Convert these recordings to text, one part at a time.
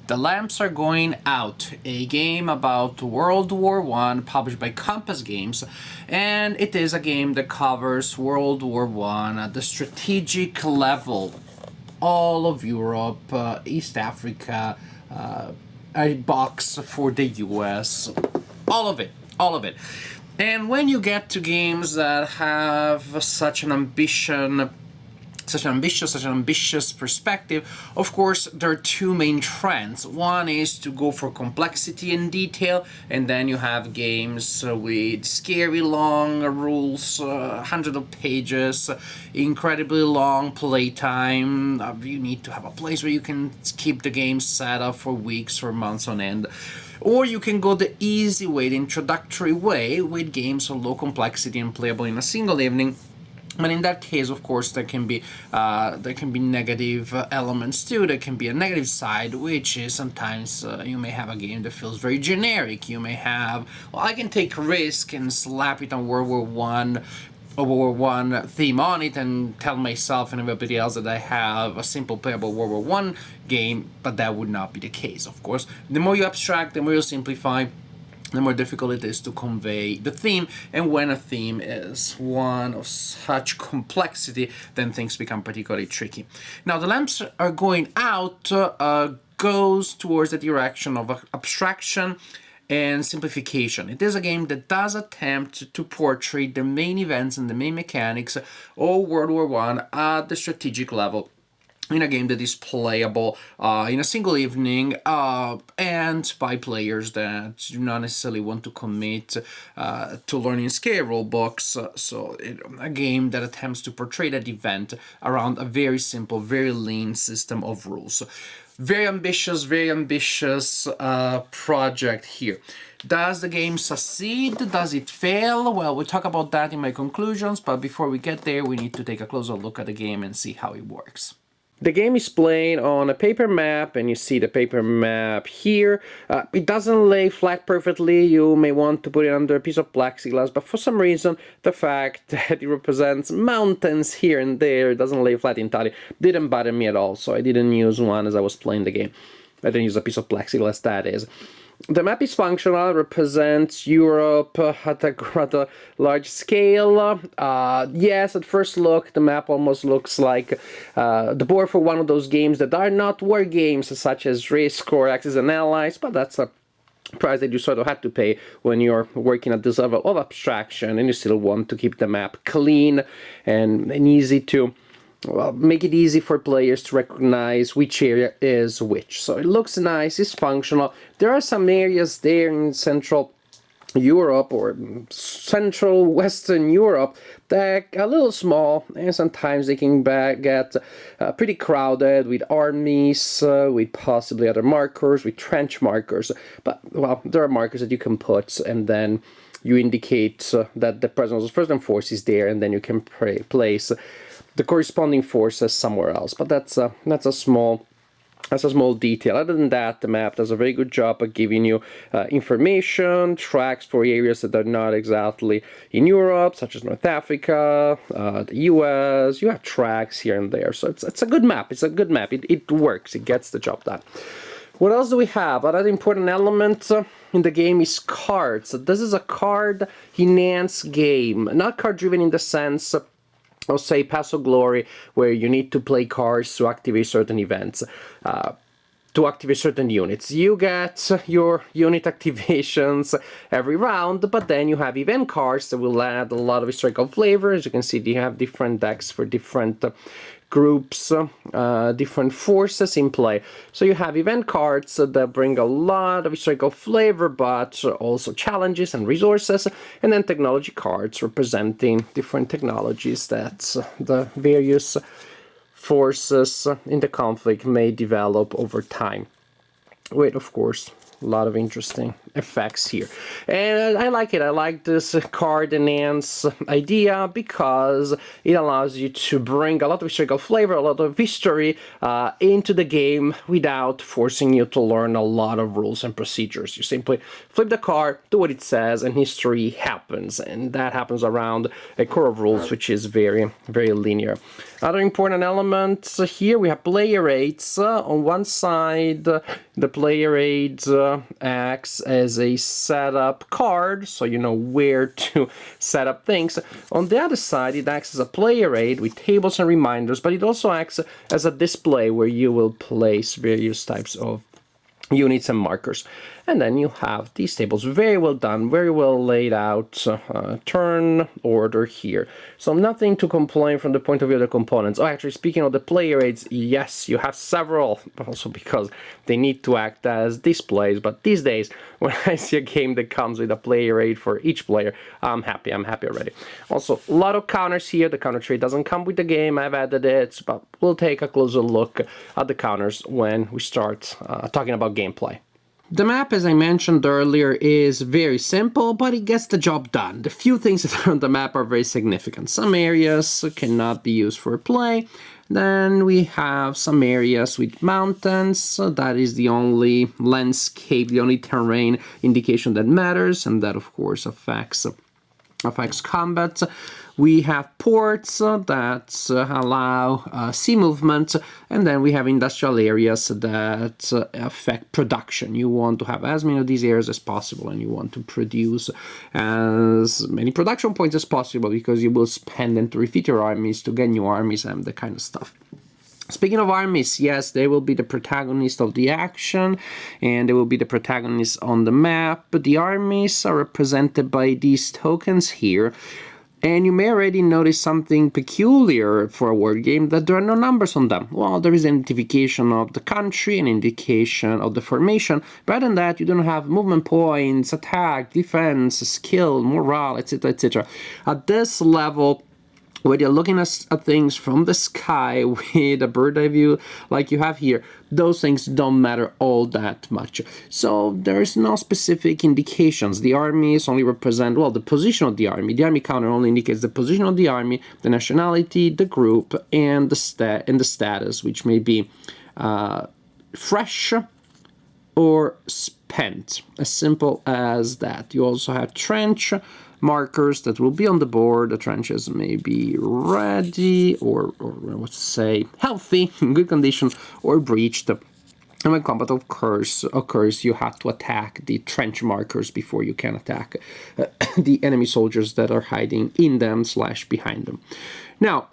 The Lamps Are Going Out, a game about World War I published by Compass Games, and it is a game that covers World War I at the strategic level. All of Europe, East Africa, a box for the US, all of it, all of it. And when you get to games that have such an ambitious perspective, of course, there are two main trends. One is to go for complexity and detail, and then you have games with scary long rules, hundreds of pages, incredibly long playtime. You need to have a place where you can keep the game set up for weeks or months on end. Or you can go the easy way, the introductory way, with games of low complexity and playable in a single evening. But in that case, of course, there can be negative elements too. There can be a negative side, which is sometimes you may have a game that feels very generic. You may have, well, I can take a risk and slap it on World War One theme on it and tell myself and everybody else that I have a simple playable World War One game, but that would not be the case, of course. The more you abstract, the more you simplify, the more difficult it is to convey the theme, and when a theme is one of such complexity, then things become particularly tricky. Now, The Lamps Are Going Out goes towards the direction of abstraction and simplification. It is a game that does attempt to portray the main events and the main mechanics of World War I at the strategic level, in a game that is playable in a single evening and by players that do not necessarily want to commit to learning scale rule books. A game that attempts to portray that event around a very simple, very lean system of rules. Very ambitious project here. Does the game succeed? Does it fail? Well, we'll talk about that in my conclusions, but before we get there, we need to take a closer look at the game and see how it works. The game is playing on a paper map, and you see the paper map here. It doesn't lay flat perfectly. You may want to put it under a piece of plexiglass, but for some reason, the fact that it represents mountains here and there, it doesn't lay flat entirely, didn't bother me at all, so I didn't use one as I was playing the game. I didn't use a piece of plexiglass, that is. The map is functional, represents Europe at a rather large scale. Yes, at first look, the map almost looks like the board for one of those games that are not war games, such as Risk or Axis and Allies, but that's a price that you sort of have to pay when you're working at this level of abstraction and you still want to keep the map clean and easy to... Well, make it easy for players to recognize which area is which. So it looks nice, it's functional. There are some areas there in Central Europe or Central Western Europe that are a little small, and sometimes they can get pretty crowded with armies, with possibly other markers, with trench markers. But, well, there are markers that you can put, and then you indicate that the presence of certain force is there, and then you can place the corresponding forces somewhere else. But that's a small detail. Other than that, the map does a very good job of giving you information, tracks for areas that are not exactly in Europe, such as North Africa, the US. You have tracks here and there, so it's a good map. It's a good map. It works. It gets the job done. What else do we have? Another important element in the game is cards. This is a card-enhanced game, not card-driven in the sense, I'll say, Pass of Glory, where you need to play cards to activate certain events, to activate certain units. You get your unit activations every round, but then you have event cards that will add a lot of historical flavor. As you can see, you have different decks for different groups, different forces in play. So you have event cards that bring a lot of historical flavor, but also challenges and resources, and then technology cards representing different technologies that the various forces in the conflict may develop over time. With, of course, a lot of interesting effects here. And I like it. I like this card enhance idea because it allows you to bring a lot of historical flavor, a lot of history into the game without forcing you to learn a lot of rules and procedures. You simply flip the card, do what it says, and history happens. And that happens around a core of rules, which is very, very linear. Other important elements here, we have player aids. On one side, the player aid acts as a setup card, so you know where to set up things. On the other side, it acts as a player aid with tables and reminders, but it also acts as a display where you will place various types of units and markers. And then you have these tables, very well done, very well laid out, turn order here. So nothing to complain from the point of view of the components. Oh, actually, speaking of the player aids, yes, you have several, also because they need to act as displays. But these days, when I see a game that comes with a player aid for each player, I'm happy already. Also, a lot of counters here. The counter tree doesn't come with the game, I've added it, but we'll take a closer look at the counters when we start talking about gameplay. The map, as I mentioned earlier, is very simple, but it gets the job done. The few things that are on the map are very significant. Some areas cannot be used for play. Then we have some areas with mountains. So that is the only landscape, the only terrain indication that matters, and that, of course, affects combat. We have ports that allow sea movement, and then we have industrial areas that affect production. You want to have as many of these areas as possible, and you want to produce as many production points as possible because you will spend them to refit your armies, to get new armies, and that kind of stuff. Speaking of armies, yes, they will be the protagonist of the action, and they will be the protagonists on the map. But the armies are represented by these tokens here. And you may already notice something peculiar for a word game, that there are no numbers on them. Well, there is an identification of the country, an indication of the formation. But other than that, you don't have movement points, attack, defense, skill, morale, etc., etc. At this level, where you're looking at things from the sky with a bird's eye view like you have here, those things don't matter all that much. So there's no specific indications. The armies only represent, well, the position of the army. The army counter only indicates the position of the army, the nationality, the group, and the status, which may be fresh or spent. As simple as that. You also have trench markers that will be on the board. The trenches may be ready or let's say healthy, in good condition, or breached. And when combat occurs, you have to attack the trench markers before you can attack the enemy soldiers that are hiding in them / behind them. Now,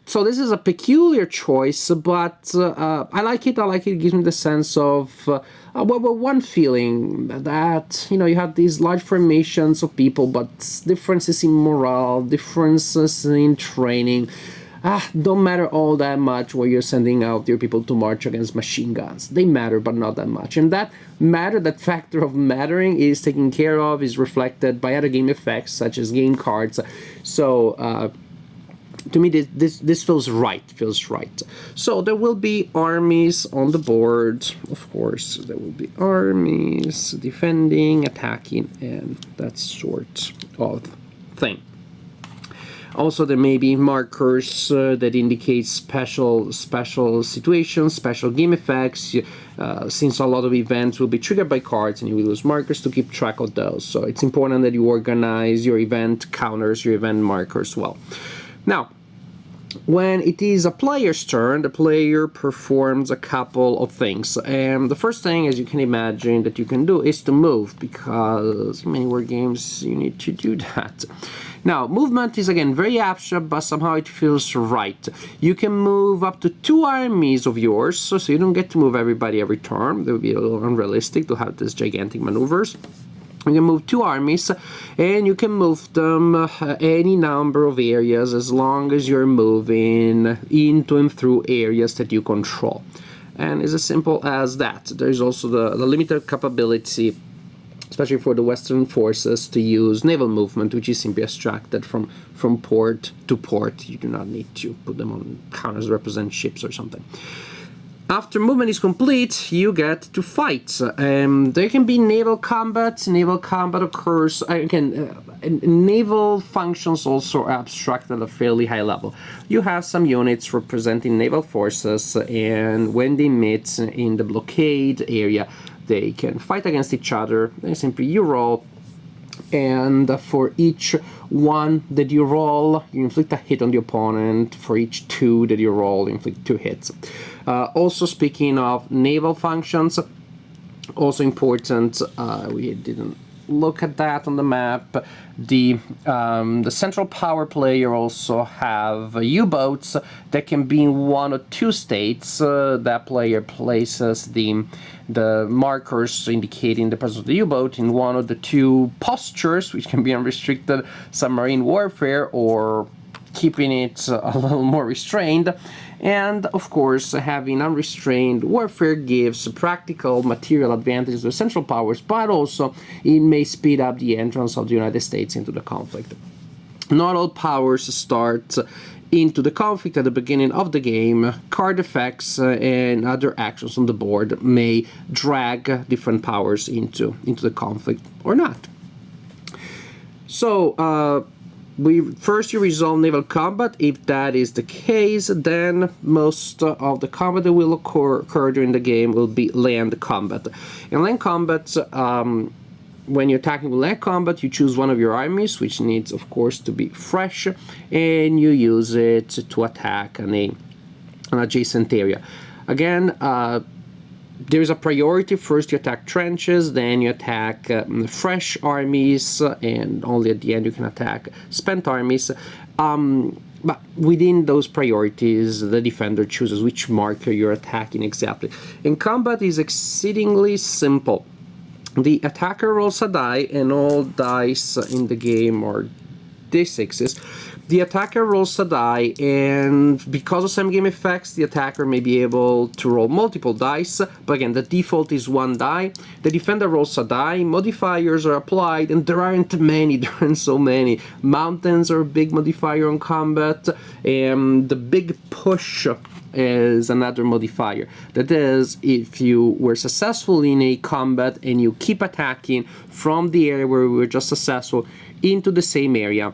so this is a peculiar choice, but I like it. It gives me the sense of one feeling that, you know, you have these large formations of people, but differences in morale, differences in training, don't matter all that much where you're sending out your people to march against machine guns. They matter, but not that much. And that factor of mattering is taken care of, is reflected by other game effects, such as game cards. So, to me, this feels right. So there will be armies on the board. Of course, there will be armies defending, attacking, and that sort of thing. Also, there may be markers that indicate special situations, special game effects, since a lot of events will be triggered by cards, and you will use markers to keep track of those. So it's important that you organize your event counters, your event markers well. Now, when it is a player's turn, the player performs a couple of things. And the first thing, as you can imagine, that you can do is to move, because in many word games you need to do that. Now, movement is again very abstract, but somehow it feels right. You can move up to 2 armies of yours, so you don't get to move everybody every turn. That would be a little unrealistic to have these gigantic maneuvers. You can move 2 armies, and you can move them any number of areas as long as you're moving into and through areas that you control. And it's as simple as that. There's also the limited capability, especially for the Western forces, to use naval movement, which is simply abstracted from port to port. You do not need to put them on counters that represent ships or something. After movement is complete, you get to fight. There can be naval combat. Naval combat occurs, again, naval functions also are abstract at a fairly high level. You have some units representing naval forces, and when they meet in the blockade area, they can fight against each other. Then simply you roll, and for each one that you roll, you inflict a hit on the opponent. For each 2 that you roll, you inflict 2 hits. Also, speaking of naval functions, also important, we didn't look at that on the map. The central power player also have U-boats that can be in 1 or 2 states. That player places the markers indicating the presence of the U-boat in 1 of the 2 postures, which can be unrestricted submarine warfare or keeping it a little more restrained. And of course, having unrestrained warfare gives practical material advantages to the central powers, but also it may speed up the entrance of the United States into the conflict. Not all powers start into the conflict at the beginning of the game. Card effects and other actions on the board may drag different powers into the conflict or not. So, you resolve naval combat. If that is the case, then most of the combat that will occur during the game will be land combat. In land combat, when you're attacking with land combat, you choose one of your armies, which needs, of course, to be fresh, and you use it to attack an adjacent area. Again, there is a priority. First you attack trenches, then you attack fresh armies, and only at the end you can attack spent armies. But within those priorities, the defender chooses which marker you're attacking exactly. In combat is exceedingly simple. The attacker rolls a die, and all dice in the game are d6s. The attacker rolls a die, and because of some game effects, the attacker may be able to roll multiple dice, but again, the default is 1 die. The defender rolls a die, modifiers are applied, and there aren't so many. Mountains are a big modifier on combat, and the big push is another modifier. That is, if you were successful in a combat and you keep attacking from the area where we were just successful into the same area,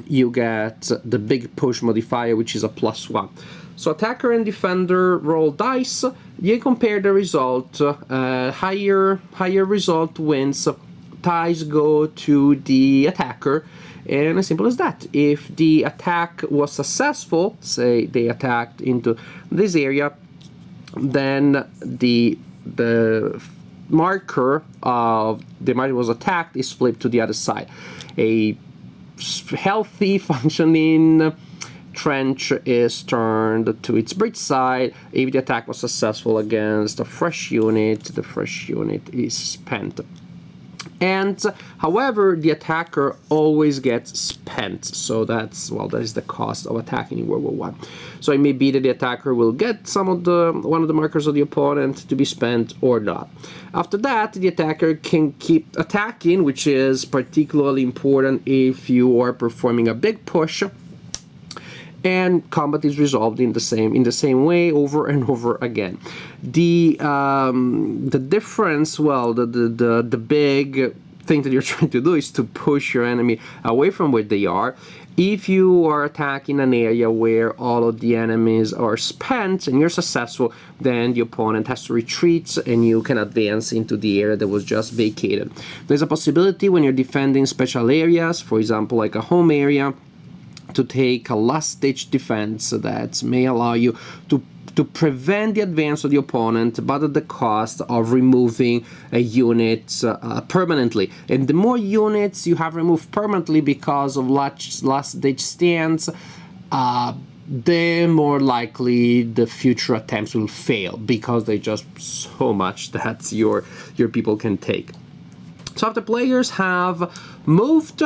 you get the big push modifier, which is a +1. So attacker and defender roll dice, you compare the result, higher result wins, ties go to the attacker, and as simple as that. If the attack was successful, say they attacked into this area, then the marker of the marker was attacked is flipped to the other side. A healthy, functioning trench is turned to its bridge side. If the attack was successful against a fresh unit, the fresh unit is spent. And however, the attacker always gets spent, so that is the cost of attacking in World War I. So it may be that the attacker will get one of the markers of the opponent to be spent or not. After that, the attacker can keep attacking, which is particularly important if you are performing a big push. And combat is resolved in the same way over and over again. The difference, the big thing that you're trying to do is to push your enemy away from where they are. If you are attacking an area where all of the enemies are spent and you're successful, then the opponent has to retreat and you can advance into the area that was just vacated. There's a possibility when you're defending special areas, for example, like a home area, to take a last-ditch defense that may allow you to prevent the advance of the opponent, but at the cost of removing a unit permanently. And the more units you have removed permanently because of last-ditch stands, the more likely the future attempts will fail, because there's just so much that your people can take. So after players have moved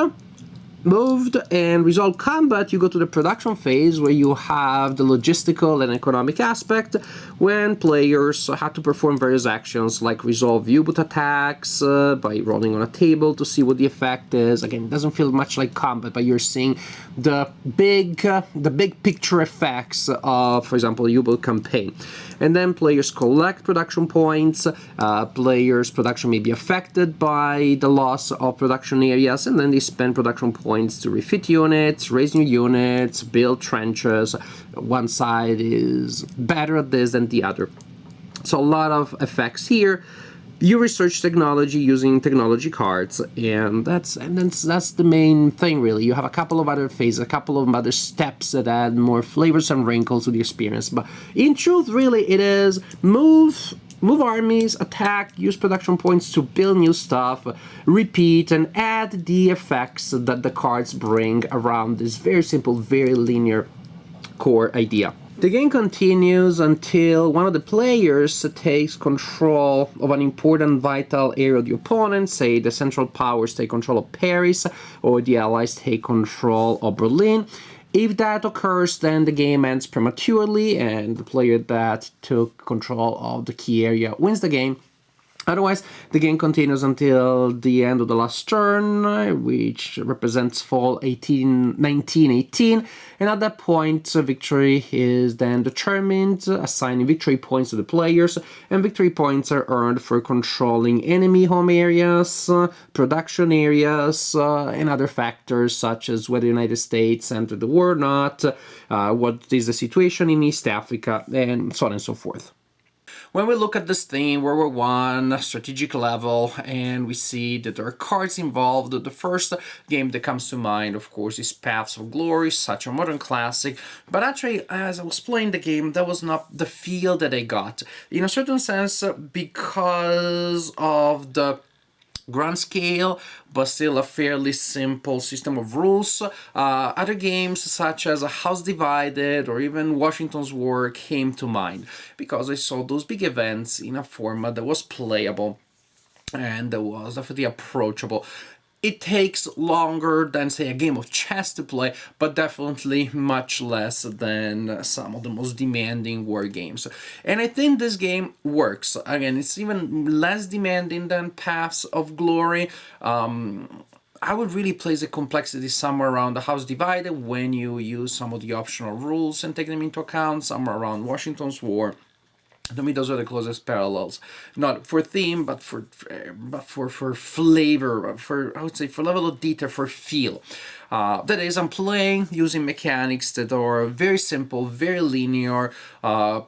and resolve combat, you go to the production phase, where you have the logistical and economic aspect, when players have to perform various actions like resolve U-boat attacks by rolling on a table to see what the effect is. Again, it doesn't feel much like combat, but you're seeing the big picture effects of, for example, a U-boat campaign. and then players collect production points. Players' production may be affected by the loss of production areas, and then they spend production points to refit units, raise new units, build trenches. One side is better at this than the other. So a lot of effects here. You research technology using technology cards, and that's the main thing, really. You have a couple of other phases, a couple of other steps that add more flavors and wrinkles to the experience. But in truth, really, it is move armies, attack, use production points to build new stuff, repeat, and add the effects that the cards bring around this very simple, very linear core idea. The game continues until one of the players takes control of an important vital area of the opponent, say the Central Powers take control of Paris or the Allies take control of Berlin. If that occurs, then the game ends prematurely and the player that took control of the key area wins the game. Otherwise, the game continues until the end of the last turn, which represents fall 1918, and at that point, victory is then determined, assigning victory points to the players, and victory points are earned for controlling enemy home areas, production areas, and other factors such as whether the United States entered the war or not, what is the situation in East Africa, and so on and so forth. When we look at this theme, World War I, strategic level, and we see that there are cards involved, the first game that comes to mind, of course, is Paths of Glory, such a modern classic. But actually, as I was playing the game, that was not the feel that I got. In a certain sense, because of the grand scale, but still a fairly simple system of rules. Other games such as House Divided or even Washington's War came to mind because I saw those big events in a format that was playable and that was definitely approachable. It takes longer than, say, a game of chess to play, but definitely much less than some of the most demanding war games. And I think this game works. Again, it's even less demanding than Paths of Glory. I would really place the complexity somewhere around the House Divided when you use some of the optional rules and take them into account, somewhere around Washington's War. To me, those are the closest parallels, not for theme, but for flavor, I would say for level of detail, for feel. That is, I'm playing using mechanics that are very simple, very linear. I'm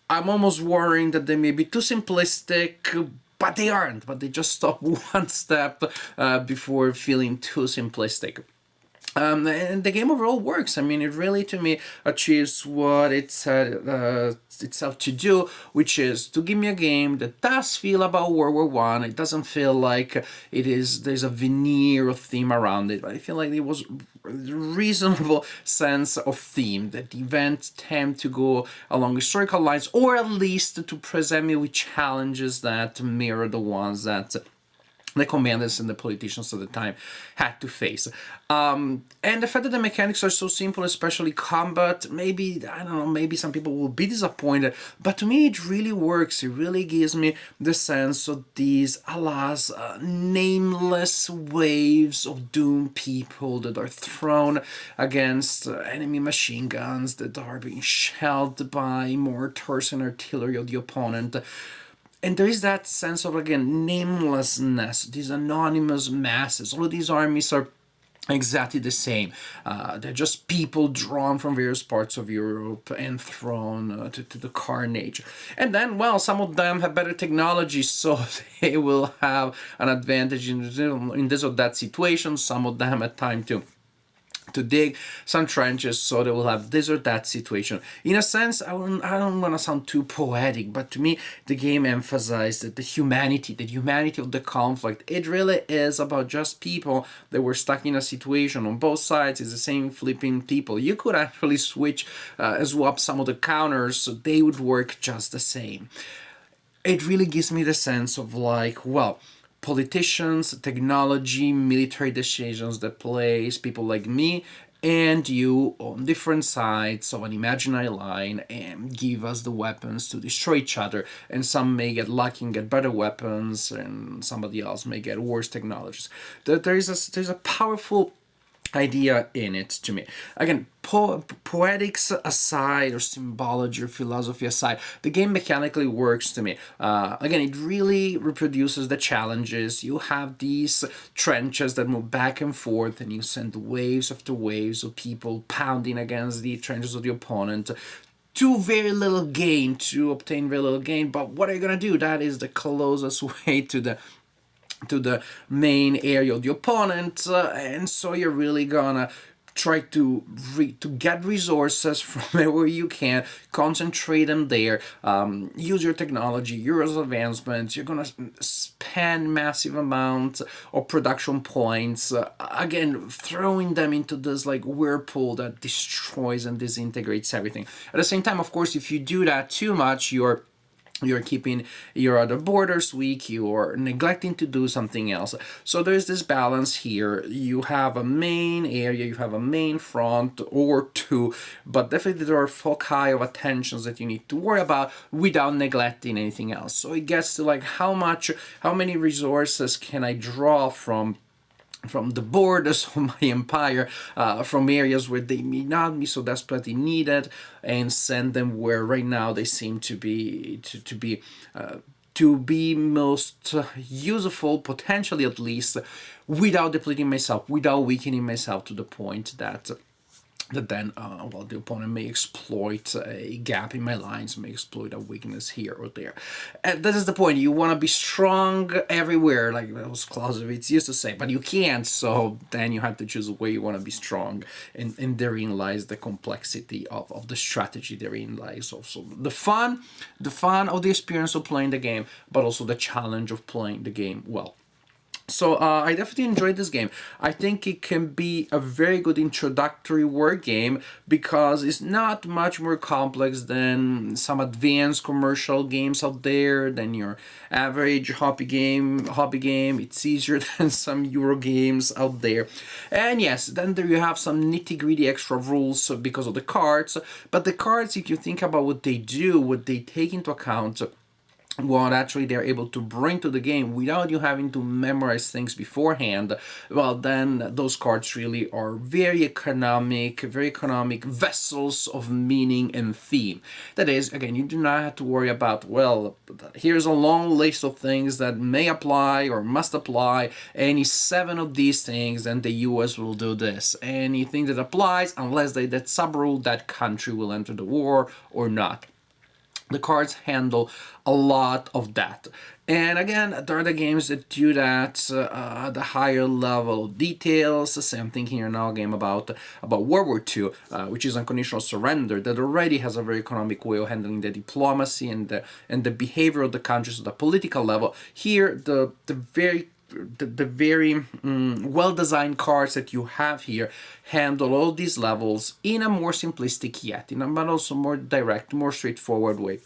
almost worrying that they may be too simplistic, but they aren't. But they just stop one step before feeling too simplistic. And the game overall works. I mean, it really, to me, achieves what it set itself to do, which is to give me a game that does feel about World War I. It doesn't feel like there's a veneer of theme around it, but I feel like it was a reasonable sense of theme, that the events tend to go along historical lines, or at least to present me with challenges that mirror the ones that the commanders and the politicians of the time had to face. And the fact that the mechanics are so simple, especially combat, maybe, I don't know, maybe some people will be disappointed, but to me it really works. It really gives me the sense of these, alas, nameless waves of doomed people that are thrown against enemy machine guns that are being shelled by mortars and artillery of the opponent. And there is that sense of, again, namelessness, these anonymous masses. All of these armies are exactly the same. They're just people drawn from various parts of Europe and thrown to the carnage. And then, well, some of them have better technology, so they will have an advantage in this or that situation. Some of them had time to dig some trenches, so they will have this or that situation. In a sense, I don't want to sound too poetic, but to me, the game emphasized the humanity of the conflict. It really is about just people that were stuck in a situation. On both sides, it's the same flipping people. You could actually swap some of the counters, so they would work just the same. It really gives me the sense of like, well, politicians, technology, military decisions that place people like me and you on different sides of an imaginary line and give us the weapons to destroy each other. And some may get lucky and get better weapons, and somebody else may get worse technologies. There's a powerful idea in it to me. Again, poetics aside, or symbology or philosophy aside, the game mechanically works to me. Again, it really reproduces the challenges. You have these trenches that move back and forth, and you send waves after waves of people pounding against the trenches of the opponent to very little gain, to obtain very little gain. But what are you gonna do? That is the closest way to the main area of the opponent, and so you're really gonna try to get resources from where you can, concentrate them there, use your technology, your advancements. You're gonna spend massive amounts of production points, again throwing them into this like whirlpool that destroys and disintegrates everything. At the same time, of course, if you do that too much, you're keeping your other borders weak, you're neglecting to do something else. So there's this balance here. You have a main area, you have a main front or two, but definitely there are foci of attentions that you need to worry about without neglecting anything else. So it gets to like how many resources can I draw from the borders of my empire, from areas where they may not be so desperately needed, and send them where right now they seem to be to be most useful, potentially at least, without depleting myself, without weakening myself to the point that then the opponent may exploit a gap in my lines, may exploit a weakness here or there. And that is the point. You want to be strong everywhere, like those Clausewitz used to say, but you can't, so then you have to choose where you want to be strong, and therein lies the complexity of the strategy. Therein lies also the fun of the experience of playing the game, but also the challenge of playing the game well. So I definitely enjoyed this game. I think it can be a very good introductory word game because it's not much more complex than some advanced commercial games out there, than your average hobby game. It's easier than some Euro games out there. And yes, then there you have some nitty-gritty extra rules because of the cards. But the cards, if you think about what they do, what they take into account, what actually they're able to bring to the game without you having to memorize things beforehand, well, then those cards really are very economic vessels of meaning and theme. That is, again, you do not have to worry about, well, here's a long list of things that may apply or must apply. Any 7 of these things, then the US will do this. Anything that applies, unless that sub-rule, that country will enter the war or not. The cards handle a lot of that. And again, there are the games that do that at the higher level of details. I'm thinking here now a game about World War II, which is Unconditional Surrender, that already has a very economic way of handling the diplomacy and the behavior of the countries at the political level. Here, the very well-designed cards that you have here handle all these levels in a more simplistic yet, but also more direct, more straightforward way,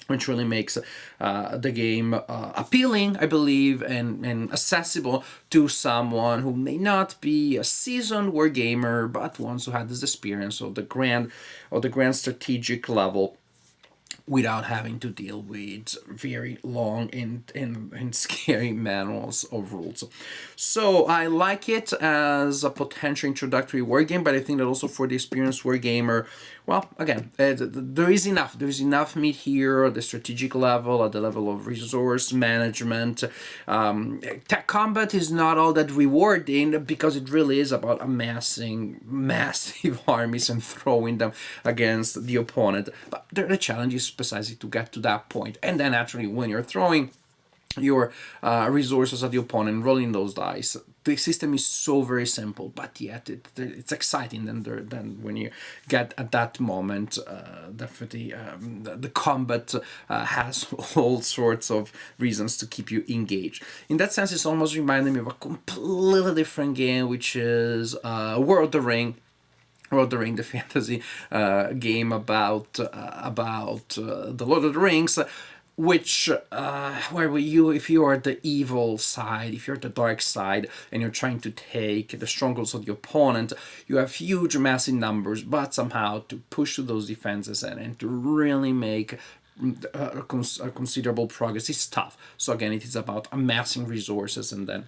which really makes the game appealing, I believe, and accessible to someone who may not be a seasoned war gamer, but wants to have this experience of the grand strategic level, without having to deal with very long and scary manuals of rules. So I like it as a potential introductory war game, but I think that also for the experienced war gamer, well, again, there is enough meat here at the strategic level, at the level of resource management. Tech combat is not all that rewarding because it really is about amassing massive armies and throwing them against the opponent. But the challenge is precisely to get to that point. And then actually when you're throwing your resources at the opponent, rolling those dice, the system is so very simple, but yet it's exciting. Then when you get at that moment, definitely the combat has all sorts of reasons to keep you engaged. In that sense, it's almost reminding me of a completely different game, which is World of the Ring, the fantasy game about the Lord of the Rings, which where if you are the evil side, if you're the dark side, and you're trying to take the strongholds of the opponent, you have huge, massive numbers, but somehow to push to those defenses and to really make a considerable progress is tough. So again, it is about amassing resources and then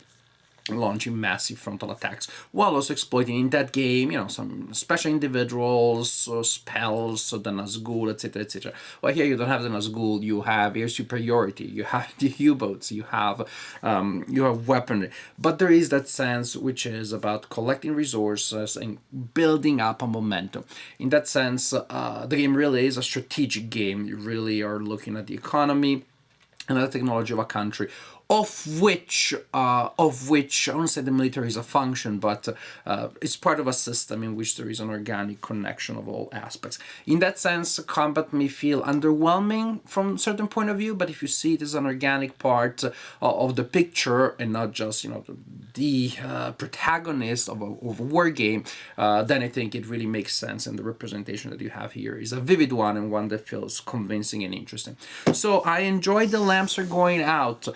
launching massive frontal attacks while also exploiting in that game, some special individuals, spells, so the Nazgul, etc., etc. Well, here you don't have the Nazgul. You have air superiority. You have the U-boats. You have weaponry. But there is that sense which is about collecting resources and building up a momentum. In that sense, the game really is a strategic game. You really are looking at the economy and the technology of a country, of which I won't say the military is a function, but it's part of a system in which there is an organic connection of all aspects. In that sense, combat may feel underwhelming from a certain point of view, but if you see it as an organic part of the picture and not just the protagonist of a war game, then I think it really makes sense, and the representation that you have here is a vivid one and one that feels convincing and interesting. So I enjoyed the lamps are going out.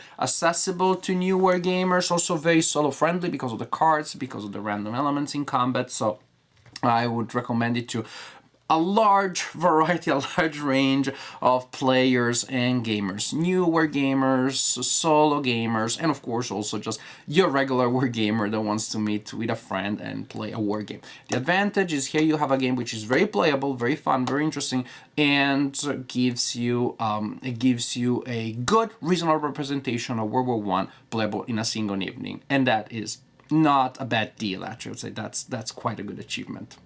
Accessible to new war gamers, also very solo friendly because of the cards, because of the random elements in combat. So I would recommend it to a large variety, a large range of players and gamers. New war gamers, solo gamers, and of course also just your regular war gamer that wants to meet with a friend and play a war game. The advantage is here you have a game which is very playable, very fun, very interesting, and gives you a good, reasonable representation of World War One playable in a single evening, and that is not a bad deal. Actually, I would say that's quite a good achievement.